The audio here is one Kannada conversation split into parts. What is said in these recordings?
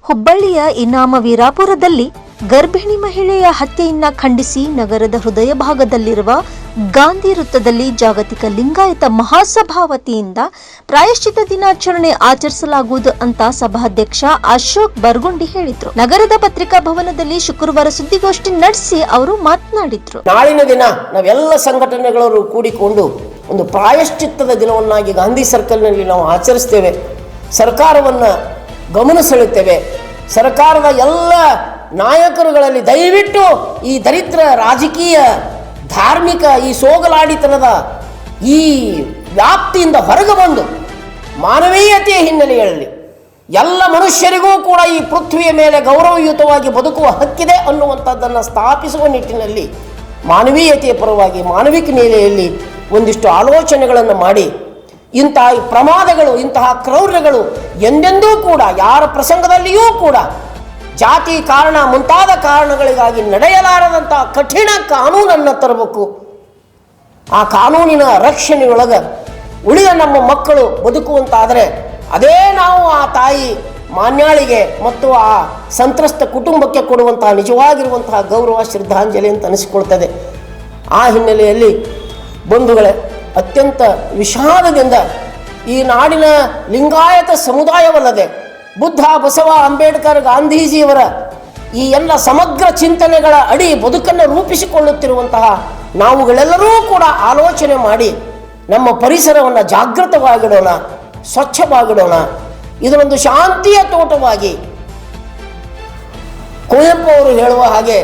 ಹುಬ್ಬಳ್ಳಿಯ ಇನಾಮ ವೀರಾಪುರದಲ್ಲಿ ಗರ್ಭಿಣಿ ಮಹಿಳೆಯ ಹತ್ಯೆಯನ್ನ ಖಂಡಿಸಿ ನಗರದ ಹೃದಯ ಭಾಗದಲ್ಲಿರುವ ಗಾಂಧಿ ವೃತ್ತದಲ್ಲಿ ಜಾಗತಿಕ ಲಿಂಗಾಯತ ಮಹಾಸಭಾ ವತಿಯಿಂದ ಪ್ರಾಯಶ್ಚಿತ್ತ ದಿನಾಚರಣೆ ಆಚರಿಸಲಾಗುವುದು ಅಂತ ಸಭಾಧ್ಯಕ್ಷ ಅಶೋಕ್ ಬರ್ಗುಂಡಿ ಹೇಳಿದ್ರು. ನಗರದ ಪತ್ರಿಕಾ ಭವನದಲ್ಲಿ ಶುಕ್ರವಾರ ಸುದ್ದಿಗೋಷ್ಠಿ ನಡೆಸಿ ಅವರು ಮಾತನಾಡಿದ್ರು. ನಾಳಿನ ದಿನ ನಾವೆಲ್ಲ ಸಂಘಟನೆಗಳವರು ಕೂಡಿಕೊಂಡು ಒಂದು ಪ್ರಾಯಶ್ಚಿತ್ತದ ದಿನವನ್ನಾಗಿ ಗಾಂಧಿ ಸರ್ಕಲ್ನಲ್ಲಿ ನಾವು ಆಚರಿಸ್ತೇವೆ. ಸರ್ಕಾರವನ್ನು ಗಮನ ಸೆಳೆಯುತ್ತೇವೆ. ಸರ್ಕಾರದ ಎಲ್ಲ ನಾಯಕರುಗಳಲ್ಲಿ ದಯವಿಟ್ಟು ಈ ದರಿದ್ರ ರಾಜಕೀಯ ಧಾರ್ಮಿಕ ಈ ಸೋಗಲಾಡಿತನದ ಈ ವ್ಯಾಪ್ತಿಯಿಂದ ಹೊರಗೆ ಬಂದು ಮಾನವೀಯತೆಯ ಹಿನ್ನೆಲೆಯಲ್ಲಿ ಎಲ್ಲ ಮನುಷ್ಯರಿಗೂ ಕೂಡ ಈ ಪೃಥ್ವಿಯ ಮೇಲೆ ಗೌರವಯುತವಾಗಿ ಬದುಕುವ ಹಕ್ಕಿದೆ ಅನ್ನುವಂಥದ್ದನ್ನು ಸ್ಥಾಪಿಸುವ ನಿಟ್ಟಿನಲ್ಲಿ ಮಾನವೀಯತೆಯ ಪರವಾಗಿ ಮಾನವಿಕ ನೆಲೆಯಲ್ಲಿ ಒಂದಿಷ್ಟು ಆಲೋಚನೆಗಳನ್ನು ಮಾಡಿ ಇಂತಹ ಪ್ರಮಾದಗಳು, ಇಂತಹ ಕ್ರೌರ್ಯಗಳು ಎಂದೆಂದೂ ಕೂಡ ಯಾರ ಪ್ರಸಂಗದಲ್ಲಿಯೂ ಕೂಡ ಜಾತಿ ಕಾರಣ ಮುಂತಾದ ಕಾರಣಗಳಿಗಾಗಿ ನಡೆಯಲಾರದಂಥ ಕಠಿಣ ಕಾನೂನನ್ನು ತರಬೇಕು. ಆ ಕಾನೂನಿನ ರಕ್ಷಣೆಯೊಳಗೆ ಉಳಿದ ನಮ್ಮ ಮಕ್ಕಳು ಬದುಕುವಂತಾದರೆ ಅದೇ ನಾವು ಆ ತಾಯಿ ಮಾನ್ಯಾಳಿಗೆ ಮತ್ತು ಆ ಸಂತ್ರಸ್ತ ಕುಟುಂಬಕ್ಕೆ ಕೊಡುವಂತಹ ನಿಜವಾಗಿರುವಂತಹ ಗೌರವ, ಶ್ರದ್ಧಾಂಜಲಿ ಅಂತ ಅನಿಸಿಕೊಳ್ತದೆ. ಆ ಹಿನ್ನೆಲೆಯಲ್ಲಿ ಬಂಧುಗಳೇ, ಅತ್ಯಂತ ವಿಷಾದದಿಂದ ಈ ನಾಡಿನ ಲಿಂಗಾಯತ ಸಮುದಾಯವಲ್ಲದೆ ಬುದ್ಧ, ಬಸವ, ಅಂಬೇಡ್ಕರ್, ಗಾಂಧೀಜಿಯವರ ಈ ಎಲ್ಲ ಸಮಗ್ರ ಚಿಂತನೆಗಳ ಅಡಿ ಬದುಕನ್ನು ರೂಪಿಸಿಕೊಳ್ಳುತ್ತಿರುವಂತಹ ನಾವುಗಳೆಲ್ಲರೂ ಕೂಡ ಆಲೋಚನೆ ಮಾಡಿ ನಮ್ಮ ಪರಿಸರವನ್ನು ಜಾಗೃತವಾಗಿಡೋಣ, ಸ್ವಚ್ಛವಾಗಿಡೋಣ. ಇದರೊಂದು ಶಾಂತಿಯ ತೋಟವಾಗಿ ಕುವೆಂಪು ಅವರು ಹೇಳುವ ಹಾಗೆ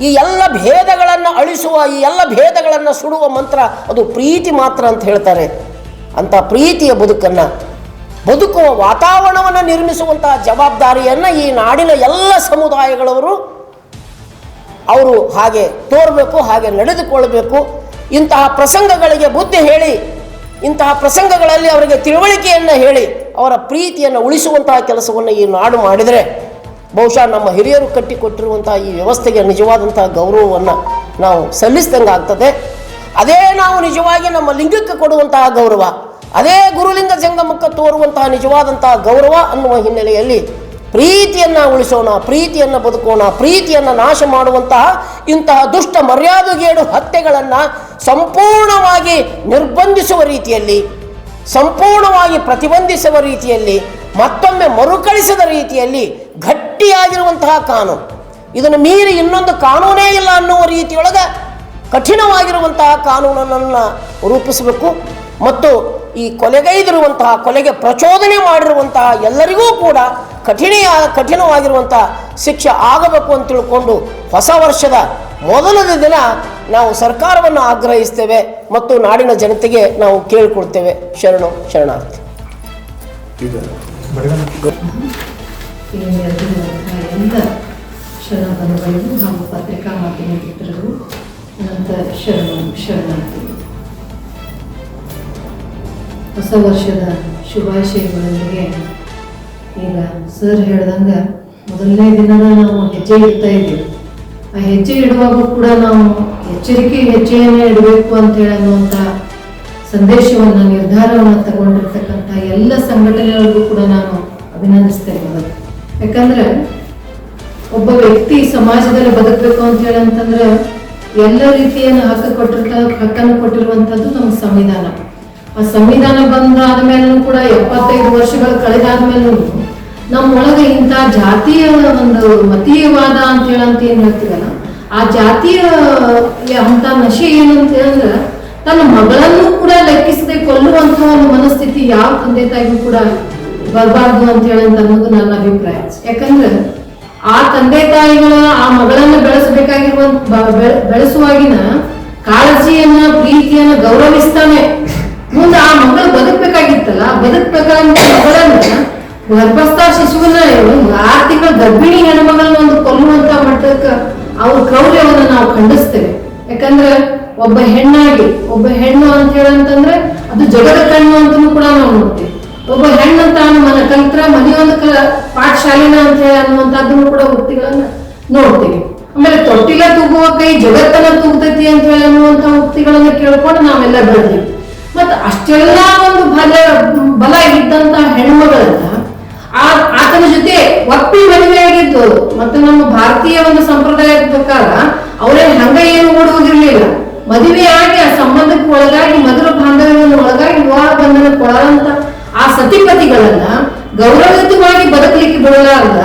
ಈ ಎಲ್ಲ ಭೇದಗಳನ್ನು ಅಳಿಸುವ, ಈ ಎಲ್ಲ ಭೇದಗಳನ್ನು ಸುಡುವ ಮಂತ್ರ ಅದು ಪ್ರೀತಿ ಮಾತ್ರ ಅಂತ ಹೇಳ್ತಾರೆ. ಅಂಥ ಪ್ರೀತಿಯ ಬದುಕುವ ವಾತಾವರಣವನ್ನು ನಿರ್ಮಿಸುವಂತಹ ಜವಾಬ್ದಾರಿಯನ್ನು ಈ ನಾಡಿನ ಎಲ್ಲ ಸಮುದಾಯಗಳವರು ಅವರು ಹಾಗೆ ತೋರಬೇಕು, ಹಾಗೆ ನಡೆದುಕೊಳ್ಳಬೇಕು. ಇಂತಹ ಪ್ರಸಂಗಗಳಿಗೆ ಬುದ್ಧಿ ಹೇಳಿ, ಇಂತಹ ಪ್ರಸಂಗಗಳಲ್ಲಿ ಅವರಿಗೆ ತಿಳುವಳಿಕೆಯನ್ನು ಹೇಳಿ ಅವರ ಪ್ರೀತಿಯನ್ನು ಉಳಿಸುವಂತಹ ಕೆಲಸವನ್ನು ಈ ನಾಡು ಮಾಡಿದರೆ ಬಹುಶಃ ನಮ್ಮ ಹಿರಿಯರು ಕಟ್ಟಿಕೊಟ್ಟಿರುವಂತಹ ಈ ವ್ಯವಸ್ಥೆಗೆ ನಿಜವಾದಂತಹ ಗೌರವವನ್ನು ನಾವು ಸಲ್ಲಿಸಿದಂಗೆ ಆಗ್ತದೆ. ಅದೇ ನಾವು ನಿಜವಾಗಿ ನಮ್ಮ ಲಿಂಗಕ್ಕೆ ಕೊಡುವಂತಹ ಗೌರವ, ಅದೇ ಗುರುಲಿಂಗ ಜಂಗಮಕ್ಕೆ ತೋರುವಂತಹ ನಿಜವಾದಂತಹ ಗೌರವ ಅನ್ನುವ ಹಿನ್ನೆಲೆಯಲ್ಲಿ ಪ್ರೀತಿಯನ್ನು ಉಳಿಸೋಣ, ಪ್ರೀತಿಯನ್ನು ಬದುಕೋಣ. ಪ್ರೀತಿಯನ್ನು ನಾಶ ಮಾಡುವಂತಹ ಇಂತಹ ದುಷ್ಟ ಮರ್ಯಾದೆಗೇಡು ಹತ್ಯೆಗಳನ್ನು ಸಂಪೂರ್ಣವಾಗಿ ನಿರ್ಬಂಧಿಸುವ ರೀತಿಯಲ್ಲಿ, ಸಂಪೂರ್ಣವಾಗಿ ಪ್ರತಿಬಂಧಿಸುವ ರೀತಿಯಲ್ಲಿ, ಮತ್ತೊಮ್ಮೆ ಮರುಕಳಿಸದ ರೀತಿಯಲ್ಲಿ ಗಟ್ಟಿಯಾಗಿರುವಂತಹ ಕಾನೂನು, ಇದನ್ನು ಮೀರಿ ಇನ್ನೊಂದು ಕಾನೂನೇ ಇಲ್ಲ ಅನ್ನುವ ರೀತಿಯೊಳಗೆ ಕಠಿಣವಾಗಿರುವಂತಹ ಕಾನೂನನ್ನು ರೂಪಿಸಬೇಕು. ಮತ್ತು ಈ ಕೊಲೆಗೈದಿರುವಂತಹ, ಕೊಲೆಗೆ ಪ್ರಚೋದನೆ ಮಾಡಿರುವಂತಹ ಎಲ್ಲರಿಗೂ ಕೂಡ ಕಠಿಣವಾಗಿರುವಂತಹ ಶಿಕ್ಷೆ ಆಗಬೇಕು ಅಂತ ತಿಳ್ಕೊಂಡು ಹೊಸ ವರ್ಷದ ಮೊದಲನೇ ದಿನ ನಾವು ಸರ್ಕಾರವನ್ನು ಆಗ್ರಹಿಸ್ತೇವೆ ಮತ್ತು ನಾಡಿನ ಜನತೆಗೆ ನಾವು ಕೇಳಿಕೊಡ್ತೇವೆ. ಶರಣು ಶರಣಾರ್ಥಿ. ಎಲ್ಲ ಶರಣ ಬಂಧುಗಳಿಗೂ ಹಾಗೂ ಪತ್ರಿಕಾ ಮಾಧ್ಯಮ ಮಿತ್ರರಿಗೂ ನಂತರ ಶರಣಾರ್ಥಿ. ಹೊಸ ವರ್ಷದ ಶುಭಾಶಯಗಳೊಂದಿಗೆ ಈಗ ಸರ್ ಹೇಳ್ದಂಗೆ ಮೊದಲನೇ ದಿನದ ನಾವು ಹೆಜ್ಜೆ ಇಡ್ತಾ ಇದ್ದೀವಿ. ಆ ಹೆಜ್ಜೆ ಇಡುವಾಗ ಕೂಡ ನಾವು ಎಚ್ಚರಿಕೆ ಹೆಜ್ಜೆಯನ್ನೇ ಇಡಬೇಕು ಅಂತೇಳಿ ಅನ್ನುವಂಥ ಸಂದೇಶವನ್ನು, ನಿರ್ಧಾರವನ್ನು ತಗೊಂಡಿರ್ತಕ್ಕಂಥ ಎಲ್ಲ ಸಂಘಟನೆಗಳಿಗೂ ಕೂಡ ನಾನು ಅಭಿನಂದಿಸ್ತೇನೆ. ಮೊದಲು ಯಾಕಂದ್ರೆ ಒಬ್ಬ ವ್ಯಕ್ತಿ ಸಮಾಜದಲ್ಲಿ ಬದುಕಬೇಕು ಅಂತೇಳಿ ಅಂತಂದ್ರೆ ಎಲ್ಲ ರೀತಿಯನ್ನು ಹಕ್ಕನ್ನು ಕೊಟ್ಟಿರುವಂಥದ್ದು ನಮ್ಮ ಸಂವಿಧಾನ. ಆ ಸಂವಿಧಾನ ಬಂದಾದ ಮೇಲೂ ಕೂಡ 75 ವರ್ಷಗಳು ಕಳೆದಾದ ಮೇಲೂ ನಮ್ಮೊಳಗೆ ಇಂಥ ಜಾತಿಯ ಒಂದು ಮತೀಯವಾದ ಅಂತ ಏನ್ ಹೇಳ್ತೀವಲ್ಲ, ಆ ಜಾತಿಯ ಅಂತ ನಶೆ ಏನಂತ ಹೇಳಿದ್ರೆ ತನ್ನ ಮಗಳನ್ನು ಕೂಡ ಲೆಕ್ಕಿಸದೆ ಕೊಲ್ಲುವಂತಹ ಒಂದು ಮನಸ್ಥಿತಿ ಯಾವ ತಂದೆ ತಾಯಿಗೂ ಕೂಡ ಬರಬಾರ್ದು ಅಂತ ಹೇಳಂತ ಅನ್ನೋದು ನನ್ನ ಅಭಿಪ್ರಾಯ. ಯಾಕಂದ್ರೆ ಆ ತಂದೆ ತಾಯಿಗಳ ಆ ಮಗಳನ್ನ ಬೆಳೆಸುವಾಗಿನ ಕಾಳಜಿಯನ್ನ, ಪ್ರೀತಿಯನ್ನ ಗೌರವಿಸ್ತಾನೆ ಮುಂದೆ ಆ ಮಗಳು ಬದುಕಬೇಕಾಗಿತ್ತಲ್ಲ, ಬದುಕಬೇಕಾದಂತ ಮಗಳನ್ನ, ಗರ್ಭಸ್ಥ ಶಿಶುವನ್ನ 6 ತಿಂಗಳ ಗರ್ಭಿಣಿ ಹೆಣ್ಮಗಳನ್ನ ಒಂದು ಕೊಲ್ಲುವಂತ ಮಟ್ಟಕ್ಕೆ ಅವ್ರ ಕ್ರೌರ್ಯವನ್ನು ನಾವು ಖಂಡಿಸ್ತೇವೆ. ಯಾಕಂದ್ರೆ ಒಬ್ಬ ಹೆಣ್ಣು ಅಂತ ಹೇಳಂತಂದ್ರೆ ಅದು ಜಗದ ಕಣ್ಣು ಅಂತಲೂ ಕೂಡ ನಾವು ನೋಡ್ತೇವೆ. ಒಬ್ಬ ಹೆಣ್ಣು ತಾನು ಕಲಿತ್ರ ಮನೆಯೊಂದು ಪಾಠಶಾಲೆನ ಅಂತ ಹೇಳಿ ಅನ್ನುವಂಥದ್ದನ್ನು ಕೂಡ ಉಕ್ತಿಗಳನ್ನ ನೋಡ್ತೀವಿ. ಆಮೇಲೆ ತೊಟ್ಟಿಲ ತೂಗುವ ಕೈ ಜಗತ್ತನ್ನ ತೂಗ್ತೈತಿ ಅಂತ ಹೇಳಿ ಅನ್ನುವಂಥ ಉಕ್ತಿಗಳನ್ನ ಕೇಳ್ಕೊಂಡು ನಾವೆಲ್ಲ ಬೆಳೆದೀವಿ. ಮತ್ತ ಅಷ್ಟೆಲ್ಲ ಒಂದು ಬಲ ಇದ್ದಂತ ಹೆಣ್ಮಗಳನ್ನ ಆತನ ಜೊತೆ ಒಪ್ಪಿ ಮದುವೆ ಇರ್ಬೋದು. ಮತ್ತೆ ನಮ್ಮ ಭಾರತೀಯ ಒಂದು ಸಂಪ್ರದಾಯದ ಪ್ರಕಾರ ಅವರೇ ಹಂಗ ಏನು ಓಡಿ ಹೋಗಿರ್ಲಿಲ್ಲ. ಮದುವೆ ಆಗಿ ಆ ಸಂಬಂಧಕ್ಕೆ ಒಳಗಾಗಿ ಮಧುರ ಬಾಂಧವ್ಯವನ್ನು ಒಳಗಾಗಿ ವಿವಾಹ ಬಂಧನಕ್ಕೆ ಒಳಗಂತ ಆ ಸತಿಪತಿಗಳನ್ನ ಗೌರವಯುತವಾಗಿ ಬದುಕಲಿಕ್ಕೆ ಬಿಡಲಾರ್ದ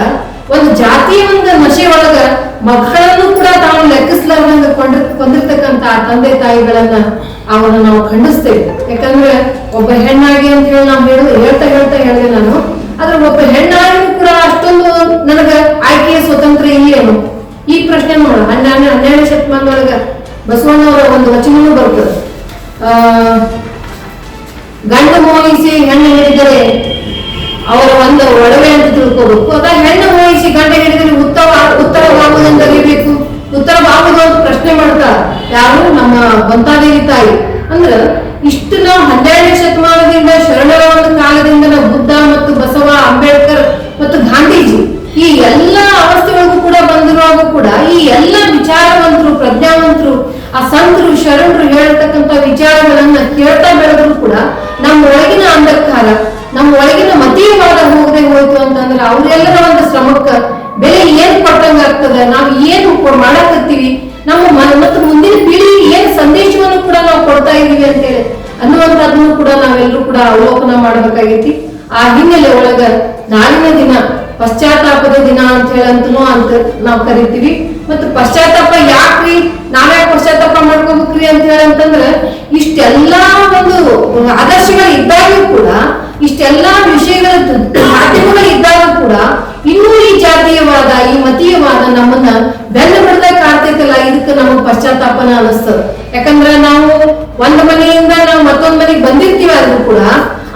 ಒಂದು ಜಾತಿಯ ಒಂದು ನಶೆ ಒಳಗ ಮಕ್ಕಳನ್ನು ಕೂಡ ತಾವು ಲೆಕ್ಕಿಸ್ಲಾರ್ದಂಗ ಕೊಂದಿರ್ತಕ್ಕಂತ ಆ ತಂದೆ ತಾಯಿಗಳನ್ನ ಅವನ್ನ ನಾವು ಖಂಡಿಸ್ತೇವೆ. ಯಾಕಂದ್ರೆ ಒಬ್ಬ ಹೆಣ್ಣಾಗಿ ಅಂತ ಹೇಳಿ ನಾವು ಹೇಳ್ತಾ ಹೇಳಿದೆ ನಾನು. ಆದ್ರೆ ಒಬ್ಬ ಹೆಣ್ಣಾಗಿ ಕೂಡ ಅಷ್ಟೊಂದು ನನಗ ಆಯ್ಕೆಯ ಸ್ವತಂತ್ರ ಇಲ್ಲೇನು ಈ ಪ್ರಶ್ನೆ ನೋಡ. 12ನೇ ಶತಮಾನದೊಳಗ ಬಸವಣ್ಣವರ ಒಂದು ವಚನವೂ ಬರ್ತದೆ. ಗಂಡು ಮೋಹಿಸಿ ಹೆಣ್ಣು ಹಿಡಿದರೆ ಅವರ ಒಂದು ಒಡವೆ ಅಂತ ತಿಳ್ಕೋಬೇಕು. ಅದ ಹೆಣ್ಣು ಮೋಹಿಸಿ ಗಂಡ ಹಿಡಿದರೆ ಉತ್ತರವಾಗುವುದೆಂದರಿಬೇಕು. ಉತ್ತರವಾಗುವುದು ಅಂತ ಪ್ರಶ್ನೆ ಮಾಡ್ತಾರ ಯಾರು? ನಮ್ಮ ಬಂತಾದೇವಿ ತಾಯಿ. ಅಂದ್ರ ಇಷ್ಟು ನಾವು 12ನೇ ಶತಮಾನದಿಂದ ಶರಣರ ಒಂದು ಕಾಲದಿಂದ ನಾವು ಬುದ್ಧ ಮತ್ತು ಬಸವ, ಅಂಬೇಡ್ಕರ್ ಮತ್ತು ಗಾಂಧೀಜಿ ಈ ಎಲ್ಲಾ ಅವಸ್ಥೆಗಳಿಗೂ ಕೂಡ ಬಂದಿರುವಾಗ ಕೂಡ ಈ ಎಲ್ಲ ವಿಚಾರವಂತರು, ಪ್ರಜ್ಞಾವಂತರು, ಆ ಸಂತರು, ಶರಣರು ಹೇಳ್ತಕ್ಕಂಥ ವಿಚಾರಗಳನ್ನ ಕೇಳ್ತಾ ಬೆಳೆದ್ರು ಕೂಡ ನಮ್ಮ ಒಳಗಿನ ಅಂಧಕಾರ, ನಮ್ಮ ಒಳಗಿನ ಮತೀಯವಾದ ಹೋಗದೆ ಹೋಯ್ತು ಅಂತಂದ್ರೆ ಅವ್ರೆಲ್ಲರ ಒಂದು ಶ್ರಮಕ್ಕ ಬೆಲೆ ಏನ್ ಕೊಟ್ಟಂಗ ಆಗ್ತದ, ನಾವು ಏನು ಮಾಡಕತ್ತೀವಿ, ನಮ್ಮ ಮತ್ತು ಮುಂದಿನ ಪೀಳಿಗೆ ಏನ್ ಸಂದೇಶವನ್ನು ಕೂಡ ನಾವು ಕೊಡ್ತಾ ಇದೀವಿ ಅಂತೇಳಿ ಅನ್ನುವಂಥದ್ದನ್ನು ಕೂಡ ನಾವೆಲ್ಲರೂ ಕೂಡ ಅವಲೋಕನ ಮಾಡ್ಬೇಕಾಗೈತಿ. ಆ ಹಿನ್ನೆಲೆ ಒಳಗ ನಾಳಿನ ದಿನ ಪಶ್ಚಾತ್ತಾಪದ ದಿನ ಅಂತ ಹೇಳಂತನೂ ಅಂತ ನಾವು ಕರಿತೀವಿ. ಮತ್ತು ಪಶ್ಚಾತ್ತಾಪ ಯಾಕ್ರಿ, ನಾವ್ಯಾಕೆ ಪಶ್ಚಾತ್ತಾಪ ಮಾಡ್ಕೋಬೇಕ್ರಿ ಅಂತ ಹೇಳಂತಂದ್ರೆ ಇಷ್ಟೆಲ್ಲಾ ಒಂದು ಆದರ್ಶಗಳು ಇದ್ದಾಗೂ ಕೂಡ, ಇಷ್ಟೆಲ್ಲಾ ವಿಷಯಗಳ ಮಾಧ್ಯಮಗಳು ಇದ್ದಾಗ ಕೂಡ ಇನ್ನೂ ಈ ಜಾತೀಯವಾದ, ಈ ಮತೀಯವಾದ ನಮ್ಮನ್ನ ಬೆನ್ನ ಬಿಡದಾಗ ಕಾಡ್ತೈತಲ್ಲ, ಇದಕ್ಕೆ ನಮಗ್ ಪಶ್ಚಾತ್ತಾಪನ ಅನಿಸ್ತದ. ಯಾಕಂದ್ರೆ ನಾವು ಒಂದ್ ಮನೆಯಿಂದ ನಾವು ಮತ್ತೊಂದ್ ಮನೆಗೆ ಬಂದಿರ್ತೀವಿ ಆದ್ರೂ ಕೂಡ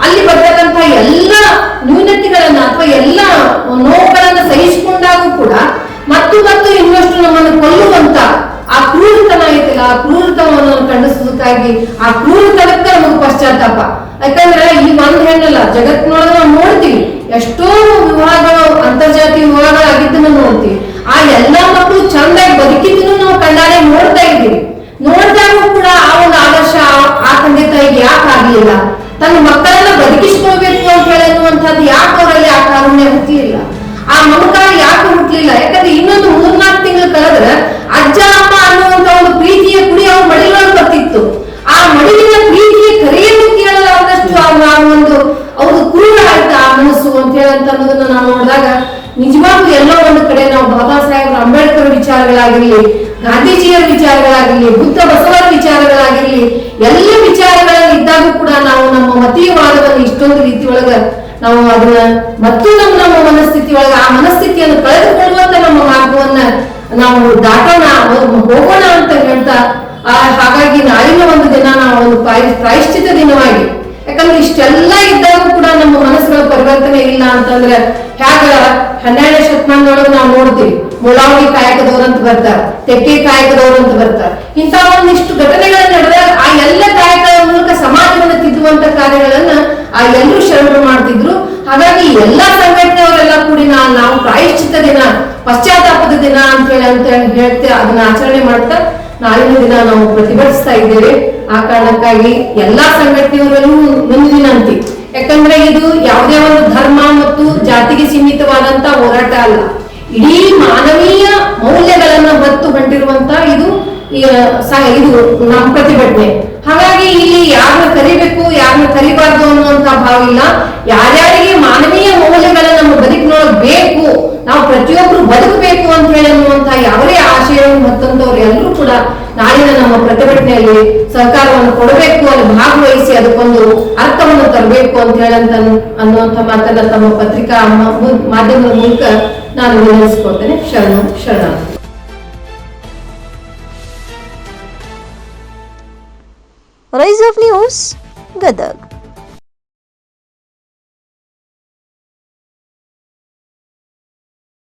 ಅಲ್ಲಿ ಬರ್ತಕ್ಕಂಥ ಎಲ್ಲ ನ್ಯೂನತೆಗಳನ್ನ ಅಥವಾ ಎಲ್ಲ ನೋವುಗಳನ್ನ ಸಹಿಸಿಕೊಂಡಾಗೂ ಕೂಡ ಮತ್ತು ಇನ್ನಷ್ಟು ನಮ್ಮನ್ನು ಕೊಲ್ಲುವಂತ ಆ ಕ್ರೂರತನ ಐತಿಲ್ಲ, ಆ ಕ್ರೂರತನವನ್ನು ಖಂಡಿಸೋದಕ್ಕಾಗಿ ಆ ಕ್ರೂರತನಕ್ಕೆ ನಮಗೆ ಪಶ್ಚಾತ್ತಾಪ. ಯಾಕಂದ್ರೆ ಈ ಒಂದ್ ಹೆಣ್ಣಲ್ಲ, ಜಗತ್ತಿನೊಳಗೆ ನಾವು ನೋಡ್ತೀವಿ ಎಷ್ಟೋ ವಿವಾಹಗಳು, ಅಂತರ್ಜಾತೀಯ ವಿವಾಹಗಳಾಗಿದ್ದನ್ನು ನೋಡ್ತೀವಿ. ಆ ಎಲ್ಲಾ ಮಕ್ಕಳು ಚಂದಾಗಿ ಬದುಕಿದ್ದನ್ನು ನಾವು ಕಣ್ಣಾರೆ ನೋಡ್ತಾ ಇದ್ದೀವಿ. ನೋಡಿದಾಗೂ ಕೂಡ ಆ ಒಂದು ಆದರ್ಶ ಆ ತಂದೆ ತಾಯಿಗೆ ಯಾಕೆ ಆಗ್ಲಿಲ್ಲ, ತನ್ನ ಮಕ್ಕಳನ್ನ ಬದುಕಿಸ್ಕೊಳ್ಬೇಕು ಅಂತ ಹೇಳುವಂತದ್ದು ಯಾಕೆ ಅವರಲ್ಲಿ ಆ ಕಾರುಣ್ಯ ಹುಟ್ಟಲಿಲ್ಲ, ಆ ಮಮಕಾರ ಯಾಕೆ ಹುಟ್ಟಲಿಲ್ಲ? ಯಾಕಂದ್ರೆ ಇನ್ನೊಂದು 3-4 ತಿಂಗಳು ಕಳೆದ್ರೆ ಅಜ್ಜ ಅಮ್ಮ ಅನ್ನುವಂತ ಒಂದು ಪ್ರೀತಿಯ ಕುಡಿ ಅವ್ರ ಮಡಿಲೊಳಗೆ ಬರ್ತಿತ್ತು. ಆ ಮಡಿಲಿನ ಪ್ರೀತಿಯ ಕರೆಯನ್ನು ಕೇಳಲಾರದಷ್ಟು ಅವ್ರದ್ದು ಕ್ರೂರ ಆಯ್ತು ಆ ಮನಸ್ಸು ಅಂತ ಹೇಳಂತ ಅನ್ನೋದನ್ನ ನಾವು ನೋಡಿದಾಗ ನಿಜವಾಗ್ಲೂ ಎಲ್ಲೋ ಒಂದು ಕಡೆ ನಾವು ಬಾಬಾ ಸಾಹೇಬ್ ಅಂಬೇಡ್ಕರ್ ವಿಚಾರಗಳಾಗಿರ್ಲಿ, ಗಾಂಧೀಜಿಯವರ ವಿಚಾರಗಳಾಗಿರ್ಲಿ, ಬುದ್ಧ ಬಸವರ ವಿಚಾರಗಳಾಗಿರ್ಲಿ, ಎಲ್ಲ ವಿಚಾರಗಳಲ್ಲಿ ಇದ್ದಾಗೂ ಕೂಡ ನಾವು ನಮ್ಮ ಮತೀಯವಾದವನ್ನು ಇಷ್ಟೊಂದು ರೀತಿ ಒಳಗ ನಾವು ಅದನ್ನ ಮತ್ತು ನಮ್ಮ ಮನಸ್ಥಿತಿ ಒಳಗ ಆ ಮನಸ್ಥಿತಿಯನ್ನು ಕಳೆದುಕೊಳ್ಳುವಂತ ನಮ್ಮ ಮಾರ್ಗವನ್ನ ನಾವು ದಾಟೋಣ, ಹೋಗೋಣ ಅಂತ ಹೇಳ್ತಾ ಹಾಗಾಗಿ ನಾಳಿನ ಒಂದು ದಿನ ನಾವು ಒಂದು ಪ್ರಾಯಶ್ಚಿತ ದಿನವಾಗಿ, ಯಾಕಂದ್ರೆ ಇಷ್ಟೆಲ್ಲ ಇದ್ದಾಗ ಕೂಡ ನಮ್ಮ ಮನಸ್ಸುಗಳ ಪರಿವರ್ತನೆ ಇಲ್ಲ ಅಂತಂದ್ರೆ ಹೇಗ 12ನೇ ಶತಮಾನದೊಳಗೆ ನಾವು ನೋಡ್ತೀವಿ. ಮುಲಾವಣಿ ಕಾಯಕದವ್ರು ಅಂತ ಬರ್ತಾರೆ, ತೆಕ್ಕೆ ಕಾಯಕದವ್ರು ಅಂತ ಬರ್ತಾರೆ. ಇಂಥ ಒಂದಿಷ್ಟು ಘಟನೆಗಳನ್ನ ನಡೆದಾಗ ಆ ಎಲ್ಲ ಕಾಯಕಗಳ ಮೂಲಕ ಸಮಾಜವನ್ನು ತಿದ್ದುವಂತ ಕಾರ್ಯಗಳನ್ನ ಆ ಎಲ್ಲರೂ ಶರಣರು ಮಾಡ್ತಿದ್ರು. ಹಾಗಾಗಿ ಎಲ್ಲಾ ಸಂಘಟನೆಯವರೆಲ್ಲ ಕೂಡಿ ನಾವು ಪ್ರಾಯಶ್ಚಿತ ದಿನ, ಪಶ್ಚಾತ್ತಾಪದ ದಿನ ಅಂತ ಹೇಳ್ತೇವೆ. ಅದನ್ನ ಆಚರಣೆ ಮಾಡ್ತಾ ನಾಳಿನ ದಿನ ನಾವು ಪ್ರತಿಭಟಿಸ್ತಾ ಇದ್ದೇವೆ. ಆ ಕಾರಣಕ್ಕಾಗಿ ಎಲ್ಲಾ ಸಂಘಟನೆಯವರಲ್ಲೂ ಒಂದು ವಿನಂತಿ, ಯಾಕಂದ್ರೆ ಇದು ಯಾವುದೇ ಒಂದು ಧರ್ಮ ಮತ್ತು ಜಾತಿಗೆ ಸೀಮಿತವಾದಂತ ಹೋರಾಟ ಅಲ್ಲ, ಇಡೀ ಮಾನವೀಯ ಮೌಲ್ಯಗಳನ್ನ ಹೊತ್ತು ಹೊಂಟಿರುವಂತ ಇದು ನಮ್ಮ ಪ್ರತಿಭಟನೆ. ಹಾಗಾಗಿ ಇಲ್ಲಿ ಯಾರನ್ನ ಕರಿಬೇಕು, ಯಾರನ್ನ ಕರಿಬಾರ್ದು ಅನ್ನುವಂತ ಭಾವ ಇಲ್ಲ. ಯಾರ್ಯಾರಿಗೆ ಮಾನವೀಯ ಮೌಲ್ಯಗಳನ್ನ ನಮ್ಮ ಬದುಕಿನೊಳಗೆ ಬೇಕು, ನಾವು ಪ್ರತಿಯೊಬ್ರು ಬದುಕಬೇಕು ಅಂತ ಹೇಳಿ ಅನ್ನುವಂತ ಯಾವುದೇ ಆಶಯವನ್ನು ಹೊತ್ತಂತವ್ರು ಎಲ್ಲರೂ ಕೂಡ ನಾಳಿನ ನಮ್ಮ ಪ್ರತಿಭಟನೆಯಲ್ಲಿ ಸಹಕಾರವನ್ನು ಕೊಡಬೇಕು, ಅಲ್ಲಿ ಭಾಗವಹಿಸಿ ಅದಕ್ಕೊಂದು ಅರ್ಥವನ್ನು ತರಬೇಕು ಅಂತ ಹೇಳಂತ ಅನ್ನುವಂಥ ಮಾತನ್ನ ತಮ್ಮ ಪತ್ರಿಕಾ ಮಾಧ್ಯಮದ ಮೂಲಕ ನಾನು ವಿನಂತಿಸಿಕೊಳ್ತೇನೆ. ಶರಣ. Rise of news, Gadag.